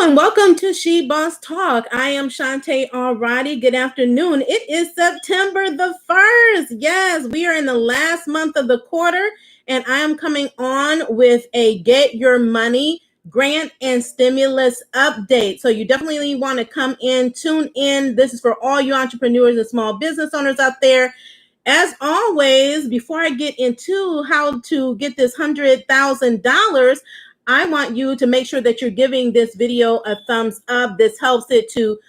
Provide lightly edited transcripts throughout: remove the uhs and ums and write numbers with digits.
And welcome to She Boss Talk. I am Shantae Alrighty. Good afternoon. It is September the 1st. Yes, we are in the last month of the quarter, and I am coming on with a Get Your Money grant and stimulus update. So you definitely want to come in, tune in. This is for all you entrepreneurs and small business owners out there. As always, before I get into how to get this $100,000, I want you to make sure that you're giving this video a thumbs up. This helps it to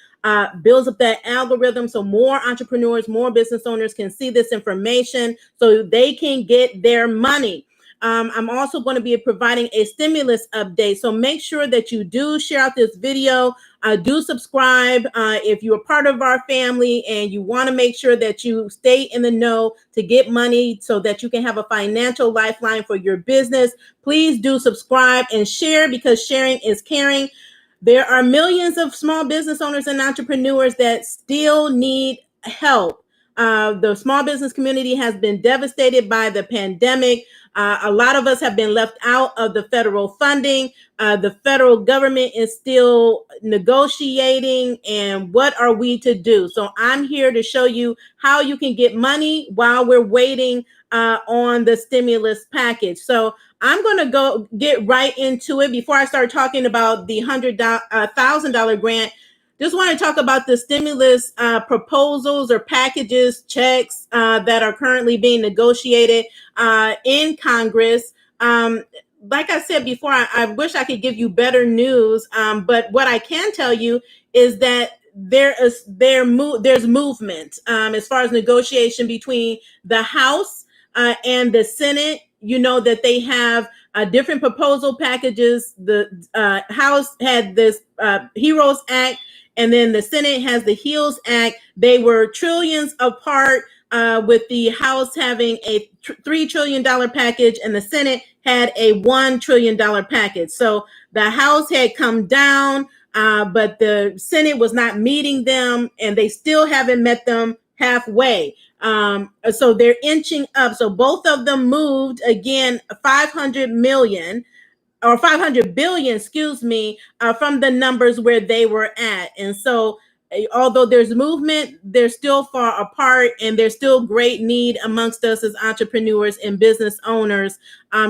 build up that algorithm so more entrepreneurs, more business owners can see this information so they can get their money. I'm also going to be providing a stimulus update. So make sure that you do share out this video. Do subscribe if you're part of our family and you want to make sure that you stay in the know to get money so that you can have a financial lifeline for your business. Please do subscribe and share because sharing is caring. There are millions of small business owners and entrepreneurs that still need help. The small business community has been devastated by the pandemic. A lot of us have been left out of the federal funding. The federal government is still negotiating, and what are we to do? So I'm here to show you how you can get money while we're waiting on the stimulus package. So I'm going to go get right into it. Before I start talking about the $100,000 grant, just want to talk about the stimulus proposals or packages, checks that are currently being negotiated in Congress. Like I said before, I wish I could give you better news, but what I can tell you is that there's movement as far as negotiation between the House and the Senate. You know that they have different proposal packages. The House had this HEROES Act, and then the Senate has the HEALS Act. They were trillions apart, with the House having a $3 trillion package and the Senate had a $1 trillion package. So the House had come down, but the Senate was not meeting them, and they still haven't met them halfway. So they're inching up. So both of them moved again, 500 million or 500 billion, from the numbers where they were at. And so although there's movement, they're still far apart, and there's still great need amongst us as entrepreneurs and business owners.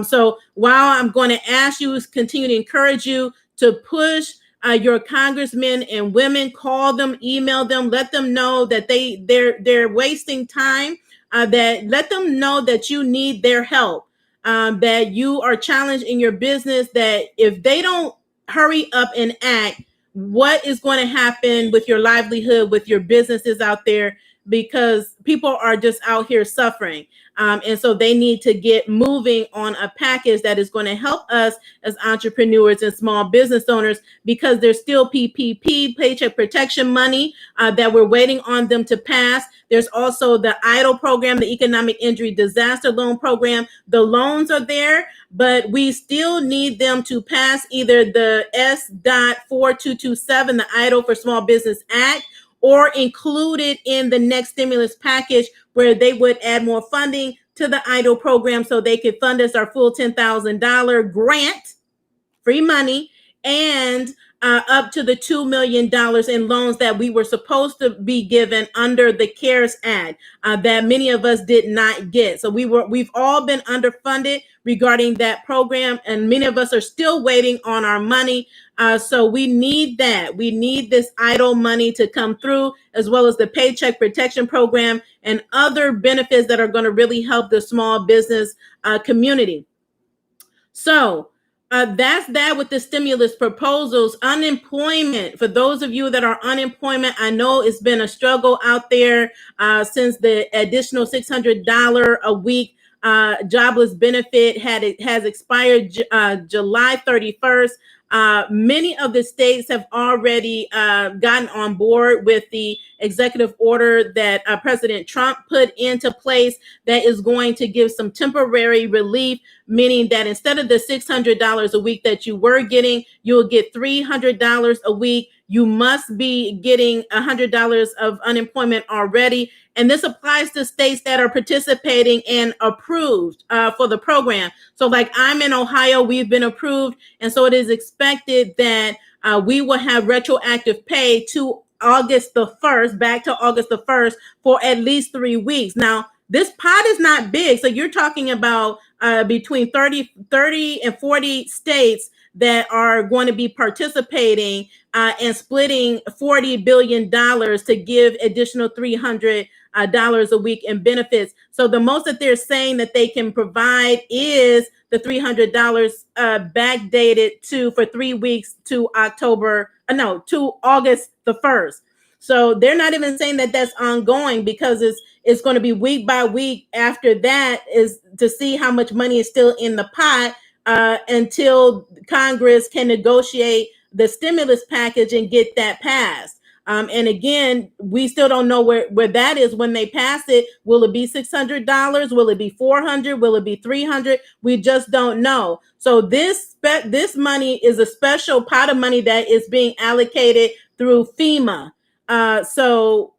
So while I'm going to ask you, continue to encourage you to push your congressmen and women, call them, email them, let them know that they're wasting time, that let them know that you need their help, that you are challenged in your business, that if they don't hurry up and act, what is going to happen with your livelihood, with your businesses out there, because people are just out here suffering. And so they need to get moving on a package that is going to help us as entrepreneurs and small business owners, because there's still PPP, paycheck protection money, that we're waiting on them to pass. There's also the EIDL program, the Economic Injury Disaster Loan Program. The loans are there, but we still need them to pass either the S.4227, the EIDL for Small Business Act, or included in the next stimulus package, where they would add more funding to the EIDL program so they could fund us our full $10,000 grant, free money, and up to the $2 million in loans that we were supposed to be given under the CARES Act, that many of us did not get. So we've all been underfunded regarding that program, and many of us are still waiting on our money. So we need that. We need this EIDL money to come through, as well as the Paycheck Protection Program and other benefits that are going to really help the small business community. So that's that with the stimulus proposals. Unemployment, for those of you that are unemployment, I know it's been a struggle out there since the additional $600 a week jobless benefit has expired July 31st. Many of the states have already gotten on board with the executive order that President Trump put into place that is going to give some temporary relief, meaning that instead of the $600 a week that you were getting, you'll get $300 a week. You must be getting $100 of unemployment already. And this applies to states that are participating and approved for the program. So like I'm in Ohio, we've been approved. And so it is expected that we will have retroactive pay to August the 1st, back to August the 1st for at least 3 weeks. Now, this pot is not big. So you're talking about between 30 and 40 states that are going to be participating and splitting $40 billion to give additional $300 a week in benefits. So the most that they're saying that they can provide is the $300 backdated for 3 weeks to to August the 1st. So they're not even saying that that's ongoing, because it's going to be week by week after that, is to see how much money is still in the pot until Congress can negotiate the stimulus package and get that passed. And again, we still don't know where that is when they pass it. Will it be $600? Will it be $400? Will it be $300? We just don't know. So this money is a special pot of money that is being allocated through FEMA. So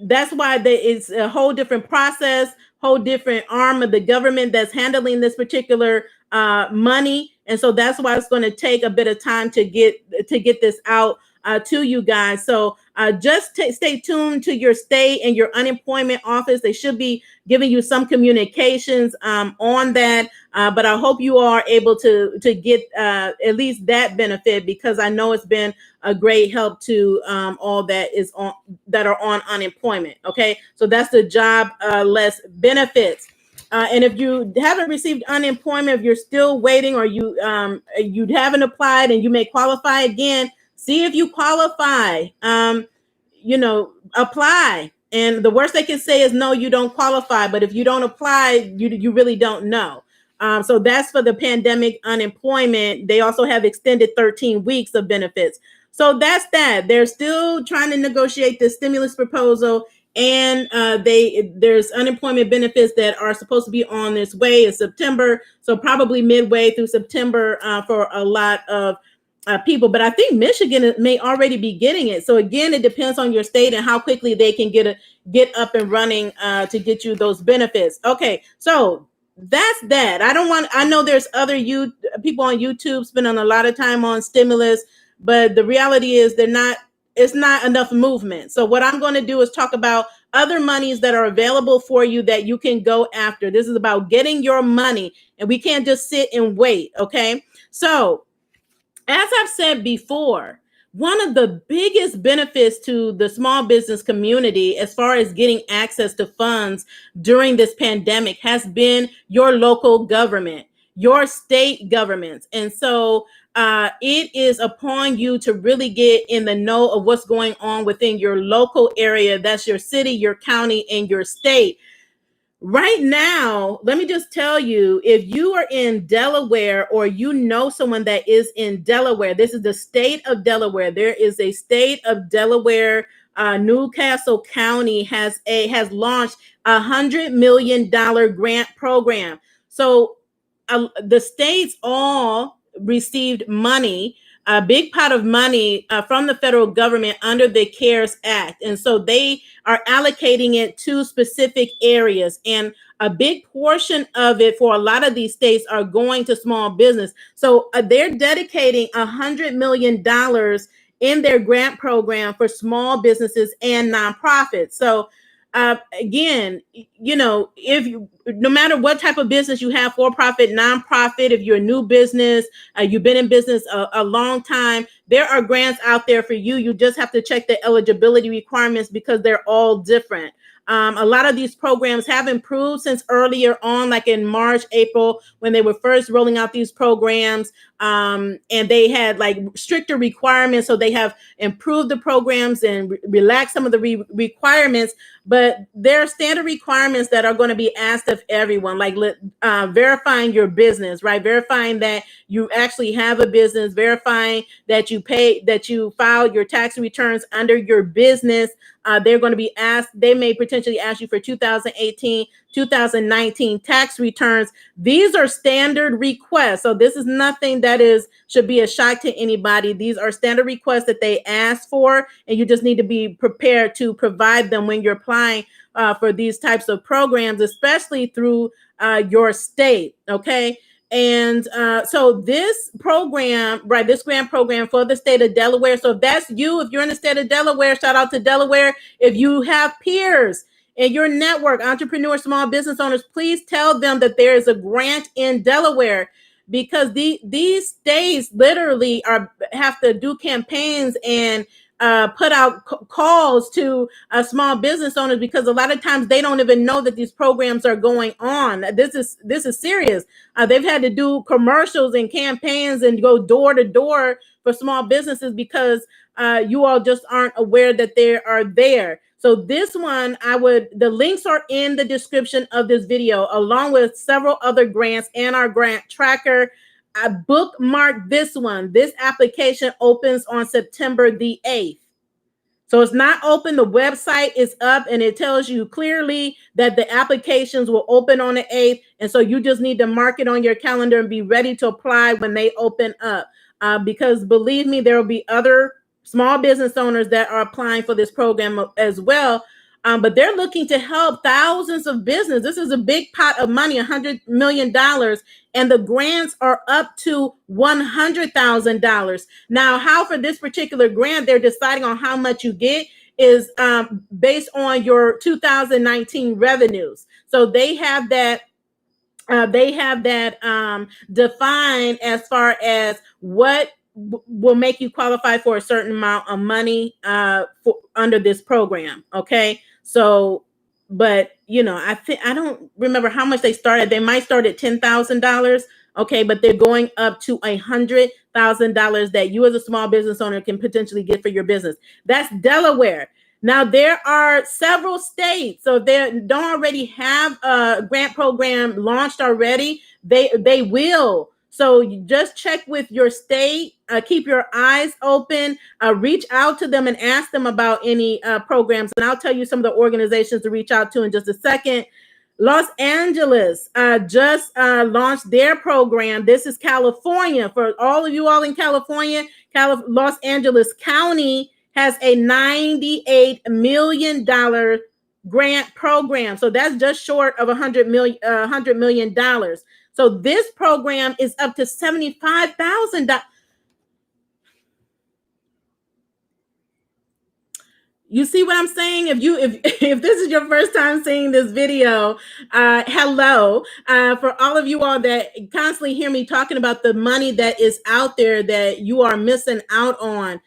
that's why it's a whole different process, whole different arm of the government that's handling this particular money. And so that's why it's going to take a bit of time to get this out to you guys. So just stay tuned to your state and your unemployment office. They should be giving you some communications on that. But I hope you are able to get at least that benefit, because I know it's been a great help to all that are on unemployment. Okay, so that's the job less benefits. And if you haven't received unemployment, if you're still waiting, or you haven't applied and you may qualify again, see if you qualify. Apply. And the worst they can say is no, you don't qualify. But if you don't apply, you really don't know. So that's for the pandemic unemployment. They also have extended 13 weeks of benefits. So that's that. They're still trying to negotiate the stimulus proposal, and there's unemployment benefits that are supposed to be on its way in September. So probably midway through September for a lot of people. But I think Michigan may already be getting it. So again, it depends on your state and how quickly they can get up and running to get you those benefits. Okay, so that's that. I know there's other people on YouTube spending a lot of time on stimulus, but the reality is it's not enough movement. So what I'm going to do is talk about other monies that are available for you that you can go after. This is about getting your money, and we can't just sit and wait. Okay, so as I've said before, one of the biggest benefits to the small business community as far as getting access to funds during this pandemic has been your local government, your state governments. And so it is upon you to really get in the know of what's going on within your local area. That's your city, your county, and your state. Right now, let me just tell you, if you are in Delaware, or you know someone that is in Delaware, this is the state of Delaware. There is a state of Delaware. Newcastle County has launched $100 million grant program. So the states all received money, a big pot of money from the federal government under the CARES Act. And so they are allocating it to specific areas. And a big portion of it for a lot of these states are going to small business. So they're dedicating $100 million in their grant program for small businesses and nonprofits. So again, no matter what type of business you have, for profit, nonprofit, if you're a new business, you've been in business a long time, there are grants out there for you. You just have to check the eligibility requirements, because they're all different. A lot of these programs have improved since earlier on, like in March, April, when they were first rolling out these programs, and they had like stricter requirements. So they have improved the programs and relaxed some of the requirements, but there are standard requirements that are going to be asked of everyone, like verifying your business, right? Verifying that you actually have a business, verifying that you filed your tax returns under your business. They're going to be asked, they may potentially ask you for 2018, 2019 tax returns. These are standard requests. So this is nothing that should be a shock to anybody. These are standard requests that they ask for, and you just need to be prepared to provide them when you're applying for these types of programs, especially through your state. Okay. And so this program, right, this grant program for the state of Delaware. So if that's you, if you're in the state of Delaware, shout out to Delaware. If you have peers in your network, entrepreneurs, small business owners, please tell them that there is a grant in Delaware, because these states literally have to do campaigns and put out calls to small business owners, because a lot of times they don't even know that these programs are going on. This is serious. They've had to do commercials and campaigns and go door to door for small businesses, because you all just aren't aware that they are there. So this one, the links are in the description of this video, along with several other grants and our grant tracker. I bookmarked this one. This application opens on September the 8th. So it's not open. The website is up, and it tells you clearly that the applications will open on the 8th. And so you just need to mark it on your calendar and be ready to apply when they open up. Because believe me, there will be other small business owners that are applying for this program as well. But they're looking to help thousands of businesses. This is a big pot of money, $100 million. And the grants are up to $100,000. Now, how for this particular grant, they're deciding on how much you get is based on your 2019 revenues. So they have that defined as far as what will make you qualify for a certain amount of money under this program. Okay. So, but I don't remember how much they started. They might start at $10,000. Okay. But they're going up to $100,000 that you as a small business owner can potentially get for your business. That's Delaware. Now, there are several states, so if they don't already have a grant program launched already, they will. So you just check with your state, keep your eyes open, reach out to them and ask them about any programs. And I'll tell you some of the organizations to reach out to in just a second. Los Angeles just launched their program. This is California. For all of you all in California, Los Angeles County has a $98 million grant program. So that's just short of $100 million. So this program is up to $75,000. You see what I'm saying? If this is your first time seeing this video, hello. For all of you all that constantly hear me talking about the money that is out there that you are missing out on.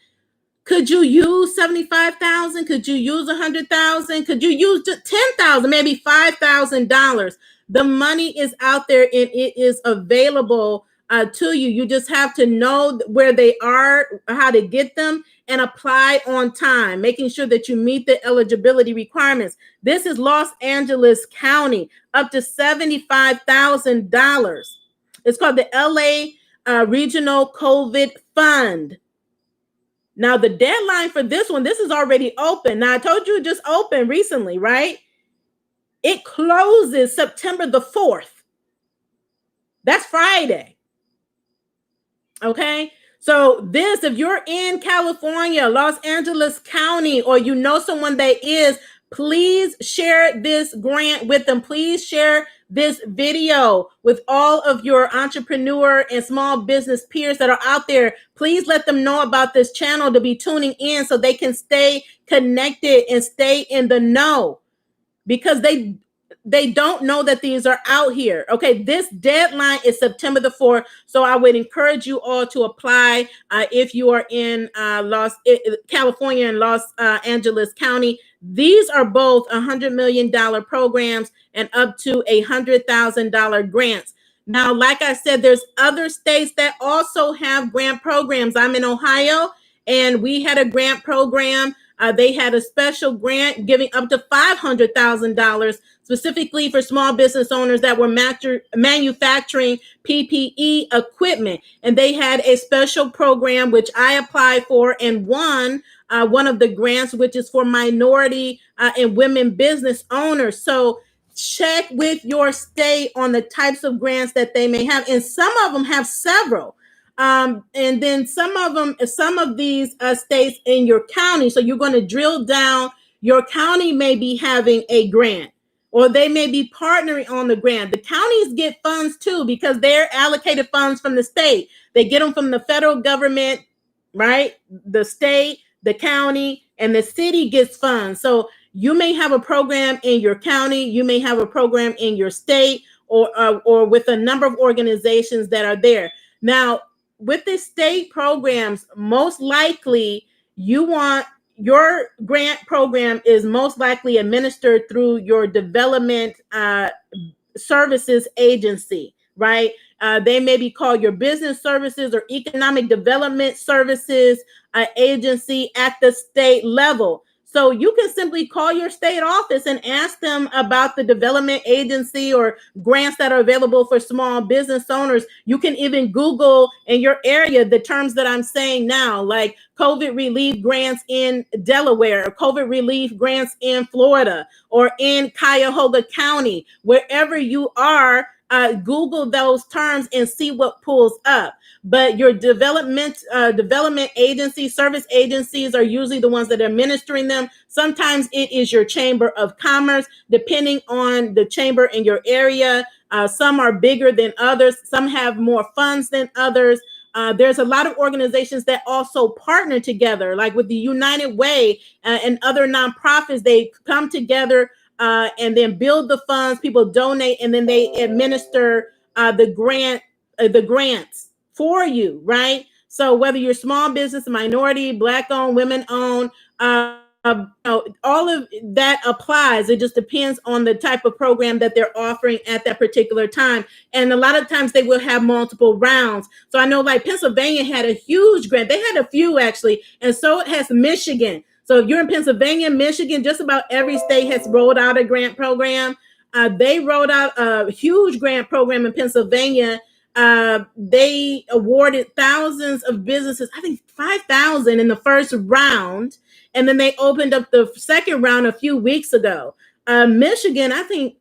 Could you use 75,000? Could you use 100,000? Could you use 10,000? Maybe $5,000? The money is out there and it is available to you. You just have to know where they are, how to get them, and apply on time, making sure that you meet the eligibility requirements. This is Los Angeles County, up to $75,000. It's called the LA Regional COVID Fund. Now, the deadline for this one, this is already open. Now, I told you it just opened recently, right? It closes September the 4th. That's Friday. Okay? So this, if you're in California, Los Angeles County, or you know someone that is, please share this grant with them. Please share this video with all of your entrepreneur and small business peers that are out there. Please let them know about this channel to be tuning in so they can stay connected and stay in the know, because they don't know that these are out here. Okay, this deadline is September the 4th. So I would encourage you all to apply if you are in California and Los Angeles County. These are both $100 million programs and up to $100,000 grants. Now, like I said, there's other states that also have grant programs. I'm in Ohio, and we had a grant program. They had a special grant giving up to $500,000 specifically for small business owners that were manufacturing PPE equipment. And they had a special program, which I applied for and won one of the grants, which is for minority and women business owners. So check with your state on the types of grants that they may have. And some of them have several. And then some of these states in your county. So you're going to drill down. Your county may be having a grant. or they may be partnering on the grant. The counties get funds too because they're allocated funds from the state. They get them from the federal government, right? The state, the county, and the city gets funds. So you may have a program in your county, you may have a program in your state, or with a number of organizations that are there. Now, with the state programs, most likely you want your grant program is most likely administered through your development services agency, right? They may be called your business services or economic development services agency at the state level. So you can simply call your state office and ask them about the development agency or grants that are available for small business owners. You can even Google in your area the terms that I'm saying now, like COVID relief grants in Delaware, or COVID relief grants in Florida, or in Cuyahoga County. Wherever you are, Google those terms and see what pulls up. But your development agency, service agencies are usually the ones that are administering them. Sometimes it is your chamber of commerce, depending on the chamber in your area. Some are bigger than others. Some have more funds than others. There's a lot of organizations that also partner together, like with the United Way and other nonprofits. They come together and then build the funds. People donate, and then they administer the grants for you, right? So whether you're small business, minority, Black-owned, women-owned, all of that applies. It just depends on the type of program that they're offering at that particular time. And a lot of times they will have multiple rounds. So I know like Pennsylvania had a huge grant. They had a few actually. And so has Michigan. So if you're in Pennsylvania, Michigan, just about every state has rolled out a grant program. They rolled out a huge grant program in Pennsylvania. They awarded thousands of businesses, I think 5,000 in the first round. And then they opened up the second round a few weeks ago. Michigan, I think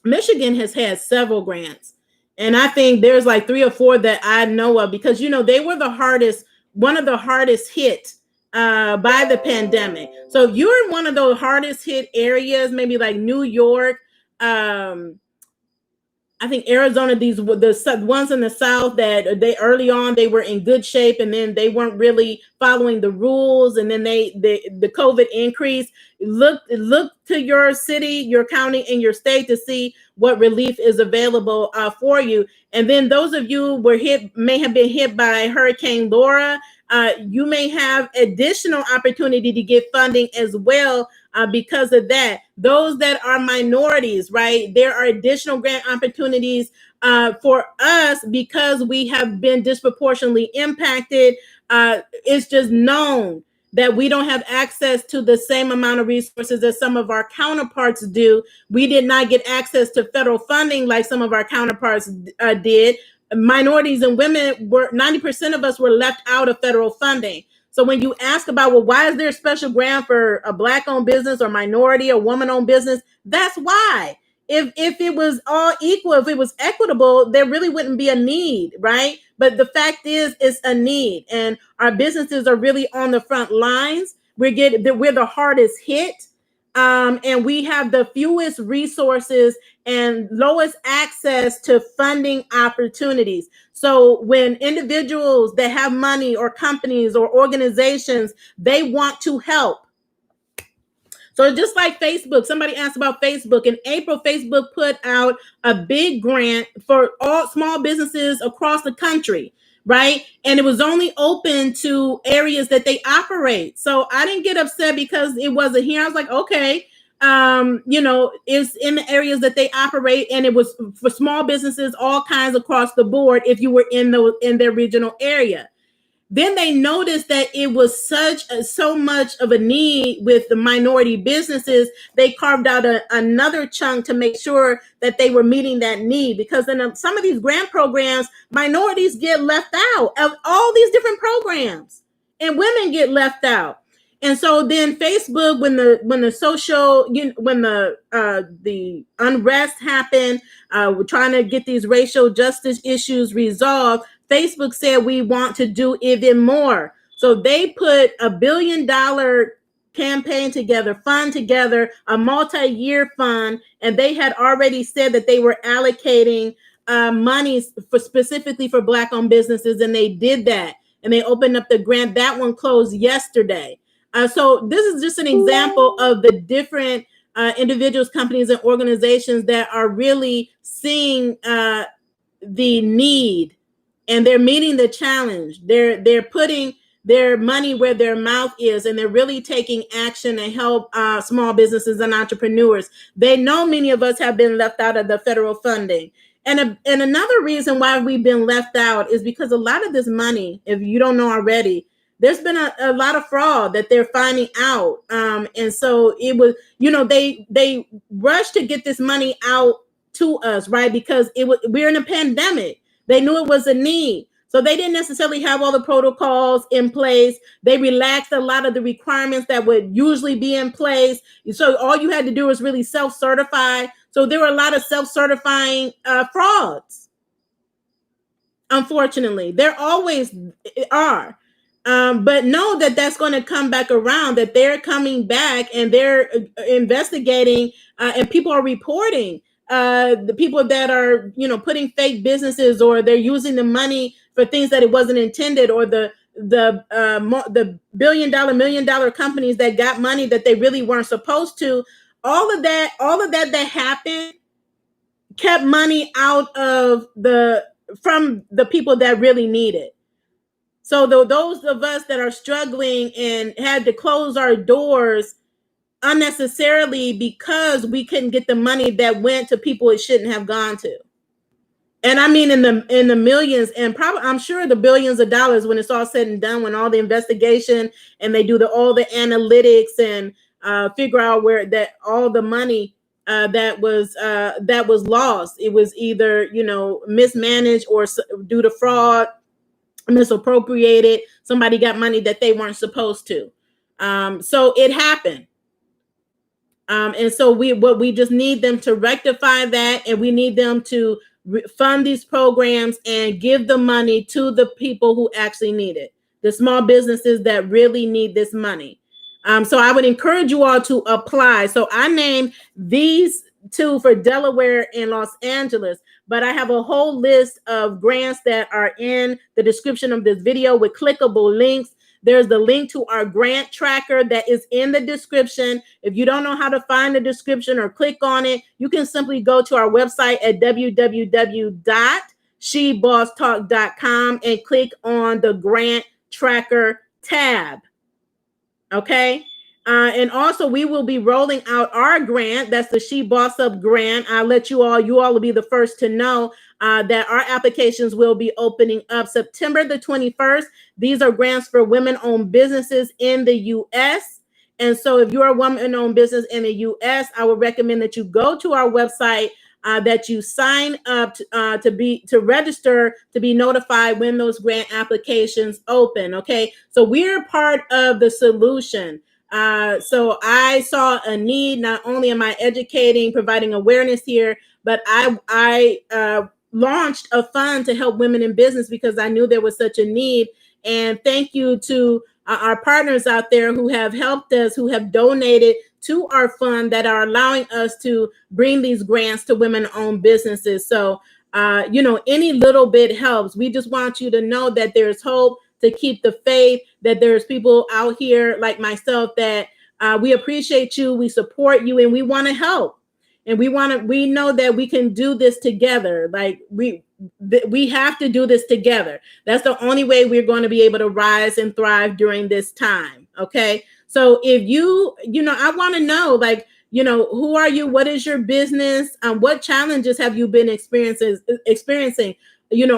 Michigan has had several grants. And I think there's like 3 or 4 that I know of because, you know, they were one of the hardest hit by the pandemic. So if you're in one of those hardest hit areas, maybe like New York, I think Arizona, the ones in the South that they early on, they were in good shape and then they weren't really following the rules. And then the COVID increased. Look to your city, your county, and your state to see what relief is available for you. And then those of you may have been hit by Hurricane Laura. You may have additional opportunity to get funding as well because of that. Those that are minorities, right? There are additional grant opportunities for us because we have been disproportionately impacted. It's just known that we don't have access to the same amount of resources as some of our counterparts do. We did not get access to federal funding like some of our counterparts did. Minorities and women 90% of us were left out of federal funding. So when you ask about, well, why is there a special grant for a Black-owned business or minority or woman-owned business? That's why. If it was all equal, if it was equitable, there really wouldn't be a need, right? But the fact is, it's a need, and our businesses are really on the front lines. We're the hardest hit, and we have the fewest resources and lowest access to funding opportunities. So when individuals that have money or companies or organizations, they want to help. So just like Facebook, somebody asked about Facebook. In April, Facebook put out a big grant for all small businesses across the country, right? And it was only open to areas that they operate. So I didn't get upset because it wasn't here. I was like, okay, it's in the areas that they operate, and it was for small businesses, all kinds across the board if you were in their regional area. Then they noticed that it was so much of a need with the minority businesses. They carved out another chunk to make sure that they were meeting that need, because in some of these grant programs, minorities get left out of all these different programs, and women get left out. And so then Facebook, when the unrest happened, we're trying to get these racial justice issues resolved. Facebook said we want to do even more. So they put $1 billion campaign together, fund together, a multi-year fund, and they had already said that they were allocating monies for specifically for Black-owned businesses, and they did that, and they opened up the grant. That one closed yesterday. So this is just an example of the different individuals, companies, and organizations that are really seeing the need, and they're meeting the challenge. They're putting their money where their mouth is, and they're really taking action to help small businesses and entrepreneurs. They know many of us have been left out of the federal funding. And another reason why we've been left out is because a lot of this money, if you don't know already, there's been a lot of fraud that they're finding out. And so it was, they rushed to get this money out to us, right? Because we're in a pandemic. They knew it was a need. So they didn't necessarily have all the protocols in place. They relaxed a lot of the requirements that would usually be in place. So all you had to do was really self-certify. So there were a lot of self-certifying frauds. Unfortunately, there always are. But know that that's going to come back around, that they're coming back and they're investigating and people are reporting the people that are, putting fake businesses, or they're using the money for things that it wasn't intended, or the $1 million companies that got money that they really weren't supposed to. All of that happened kept money out of from the people that really need it. So those of us that are struggling and had to close our doors unnecessarily because we couldn't get the money that went to people it shouldn't have gone to. And I mean in the millions, and probably I'm sure the billions of dollars when it's all said and done, when all the investigation and they do all the analytics and figure out where that all the money that was lost, it was either mismanaged or due to fraud, misappropriated. Somebody got money that they weren't supposed to. So it happened. And so we just need them to rectify that, and we need them to fund these programs and give the money to the people who actually need it, the small businesses that really need this money. So I would encourage you all to apply. So I named these two for Delaware and Los Angeles, but I have a whole list of grants that are in the description of this video with clickable links. There's the link to our grant tracker that is in the description. If you don't know how to find the description or click on it, you can simply go to our website at www.shebosstalk.com and click on the grant tracker tab. Okay. And also we will be rolling out our grant. That's the She Boss Up grant. I'll let you all will be the first to know that our applications will be opening up September the 21st. These are grants for women-owned businesses in the U.S. And so if you're a woman-owned business in the U.S., I would recommend that you go to our website, that you sign up to register to be notified when those grant applications open. Okay, so we're part of the solution. So I saw a need. Not only am I educating, providing awareness here, but I launched a fund to help women in business because I knew there was such a need. And thank you to our partners out there who have helped us, who have donated to our fund, that are allowing us to bring these grants to women-owned businesses. So, any little bit helps. We just want you to know that there's hope, to keep the faith, that there's people out here like myself that we appreciate you, we support you, and we want to help. And we know that we can do this together. Like we have to do this together. That's the only way we're going to be able to rise and thrive during this time. Okay. So if I want to know, who are you? What is your business? What challenges have you been experiencing?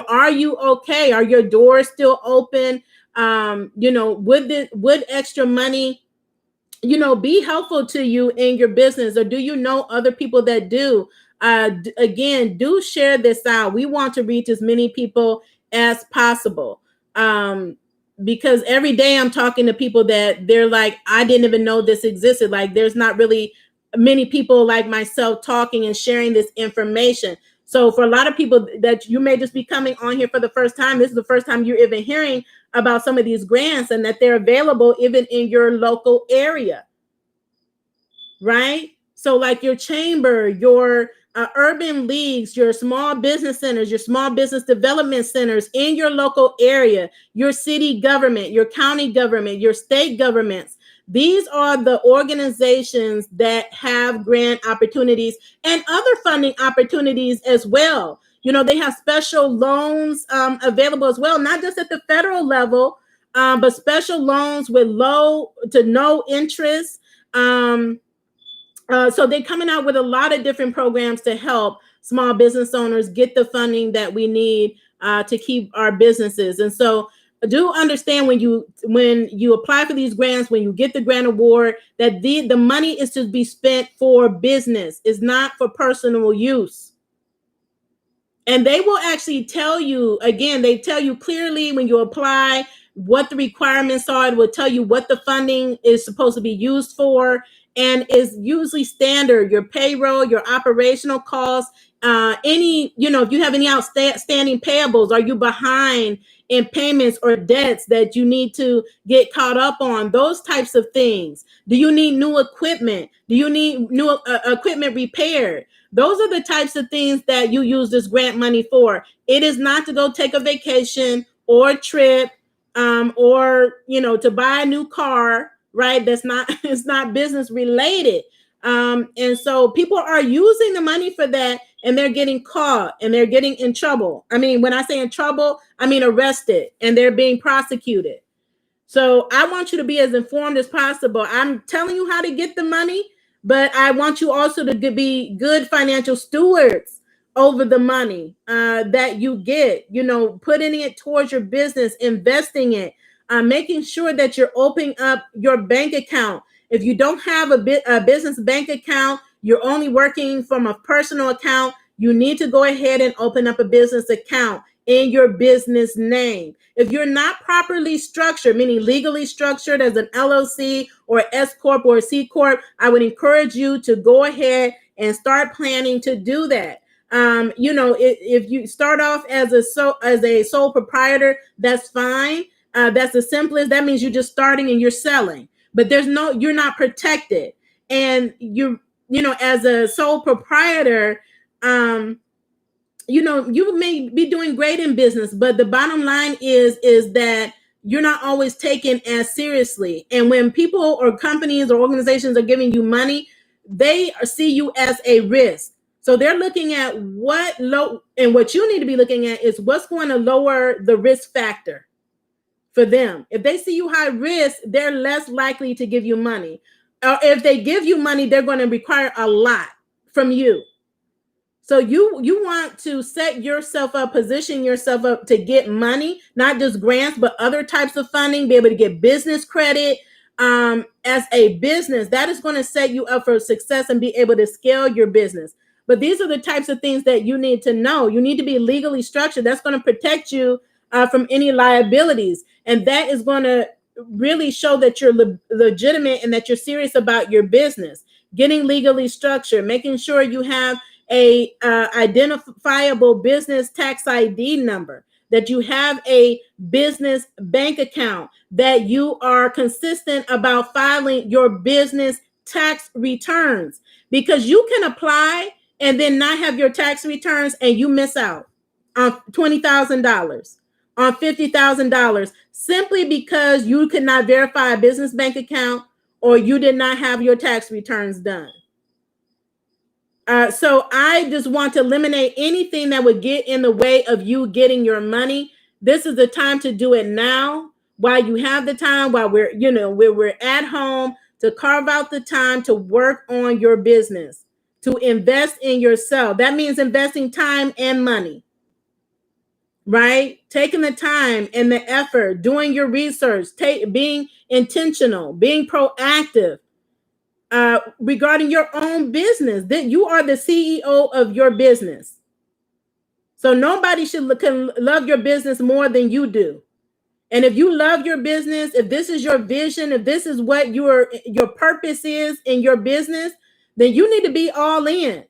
Are you okay? Are your doors still open? Would extra money, be helpful to you in your business, or do you know other people that do? Again, do share this out. We want to reach as many people as possible. Because every day I'm talking to people that they're like, I didn't even know this existed. Like, there's not really many people like myself talking and sharing this information. So for a lot of people that you may just be coming on here for the first time, this is the first time you're even hearing about some of these grants and that they're available even in your local area, right? So like your chamber, your urban leagues, your small business centers, your small business development centers in your local area, your city government, your county government, your state governments. These are the organizations that have grant opportunities and other funding opportunities as well. You know, they have special loans available as well, not just at the federal level, but special loans with low to no interest. So they're coming out with a lot of different programs to help small business owners get the funding that we need to keep our businesses. And so do understand when you apply for these grants, when you get the grant award, that the money is to be spent for business. It's not for personal use. And they will actually tell you, again, they tell you clearly when you apply what the requirements are. It will tell you what the funding is supposed to be used for, and is usually standard, your payroll, your operational costs, any, if you have any outstanding payables, are you behind in payments or debts that you need to get caught up on, those types of things. Do you need new equipment? Do you need new equipment repaired? Those are the types of things that you use this grant money for. It is not to go take a vacation or a trip, or to buy a new car, right? That's not it's not business related. And so people are using the money for that, and they're getting caught and they're getting in trouble. I mean, when I say in trouble, I mean arrested, and they're being prosecuted. So I want you to be as informed as possible. I'm telling you how to get the money, but I want you also to be good financial stewards over the money that you get, putting it towards your business, investing it, making sure that you're opening up your bank account. If you don't have a business bank account, you're only working from a personal account, you need to go ahead and open up a business account in your business name. If you're not properly structured, meaning legally structured as an LLC or S Corp or a C Corp, I would encourage you to go ahead and start planning to do that. If you start off as a sole proprietor, that's fine. That's the simplest. That means you're just starting and you're selling, but you're not protected. And as a sole proprietor, you may be doing great in business, but the bottom line is that you're not always taken as seriously. And when people or companies or organizations are giving you money, they see you as a risk. So they're looking at what you need to be looking at is what's going to lower the risk factor for them. If they see you high risk, they're less likely to give you money. Or if they give you money, they're going to require a lot from you. So you want to set yourself up, position yourself up to get money, not just grants, but other types of funding, be able to get business credit as a business. That is going to set you up for success and be able to scale your business. But these are the types of things that you need to know. You need to be legally structured. That's going to protect you from any liabilities. And that is going to really show that you're legitimate and that you're serious about your business. Getting legally structured, making sure you have a identifiable business tax ID number, that you have a business bank account, that you are consistent about filing your business tax returns, because you can apply and then not have your tax returns and you miss out on $20,000, on $50,000, simply because you could not verify a business bank account or you did not have your tax returns done. So I just want to eliminate anything that would get in the way of you getting your money. This is the time to do it now, while you have the time, while we're at home, to carve out the time to work on your business, to invest in yourself. That means investing time and money, right? Taking the time and the effort, doing your research, being intentional, being proactive. Regarding your own business, that you are the CEO of your business. So nobody can love your business more than you do. And if you love your business, if this is your vision, if this is what your purpose is in your business, then you need to be all in.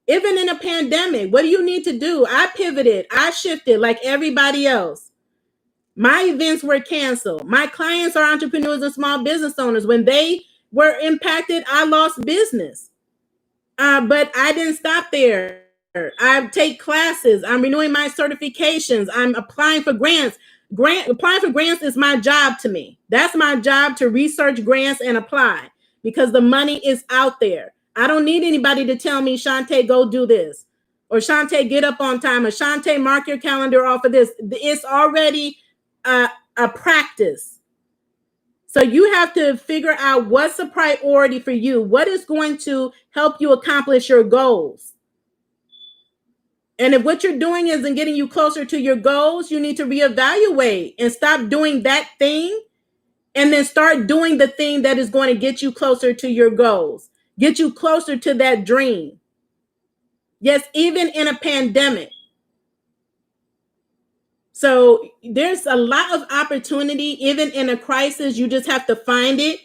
Even in a pandemic, what do you need to do? I pivoted. I shifted like everybody else. My events were canceled. My clients are entrepreneurs and small business owners. When they were impacted, I lost business. But I didn't stop there. I take classes. I'm renewing my certifications. I'm applying for grants. Applying for grants is my job to me. That's my job, to research grants and apply, because the money is out there. I don't need anybody to tell me, Shantae, go do this, or Shantae, get up on time, or Shantae, mark your calendar off of this. It's already a practice. So you have to figure out what's a priority for you. What is going to help you accomplish your goals? And if what you're doing isn't getting you closer to your goals, you need to reevaluate and stop doing that thing, and then start doing the thing that is going to get you closer to your goals, get you closer to that dream. Yes, even in a pandemic. So there's a lot of opportunity, even in a crisis. You just have to find it,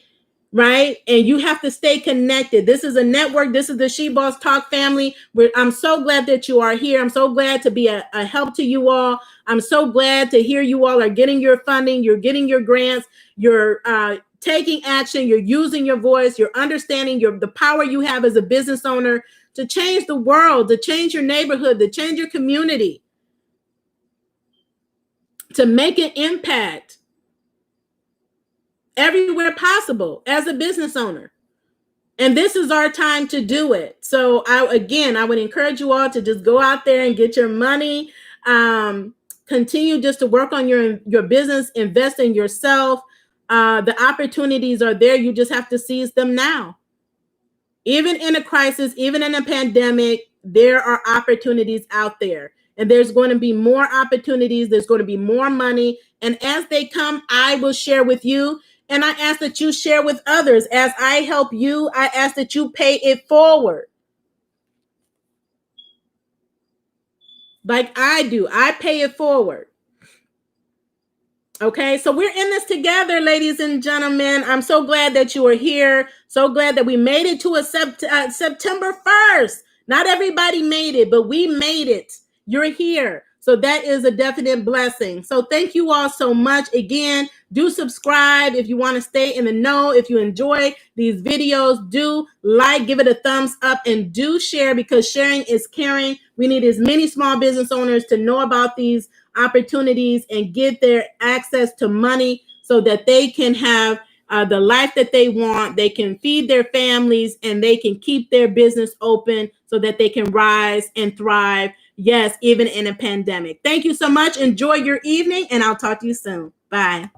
right? And you have to stay connected. This is a network. This is the She Boss Talk family. I'm so glad that you are here. I'm so glad to be a help to you all. I'm so glad to hear you all are getting your funding. You're getting your grants. You're taking action. You're using your voice. You're understanding the power you have as a business owner to change the world, to change your neighborhood, to change your community, to make an impact everywhere possible as a business owner. And this is our time to do it. So I would encourage you all to just go out there and get your money. Continue just to work on your business, invest in yourself. The opportunities are there. You just have to seize them now. Even in a crisis, even in a pandemic, there are opportunities out there. And there's going to be more opportunities. There's going to be more money. And as they come, I will share with you. And I ask that you share with others. As I help you, I ask that you pay it forward. Like I do. I pay it forward. Okay, so we're in this together, ladies and gentlemen. I'm so glad that you are here. So glad that we made it to a September 1st. Not everybody made it, but we made it. You're here. So that is a definite blessing. So thank you all so much. Again, do subscribe if you want to stay in the know. If you enjoy these videos, do like, give it a thumbs up, and do share, because sharing is caring. We need as many small business owners to know about these opportunities and get their access to money so that they can have the life that they want. They can feed their families, and they can keep their business open so that they can rise and thrive. Yes, even in a pandemic. Thank you so much. Enjoy your evening, and I'll talk to you soon. Bye.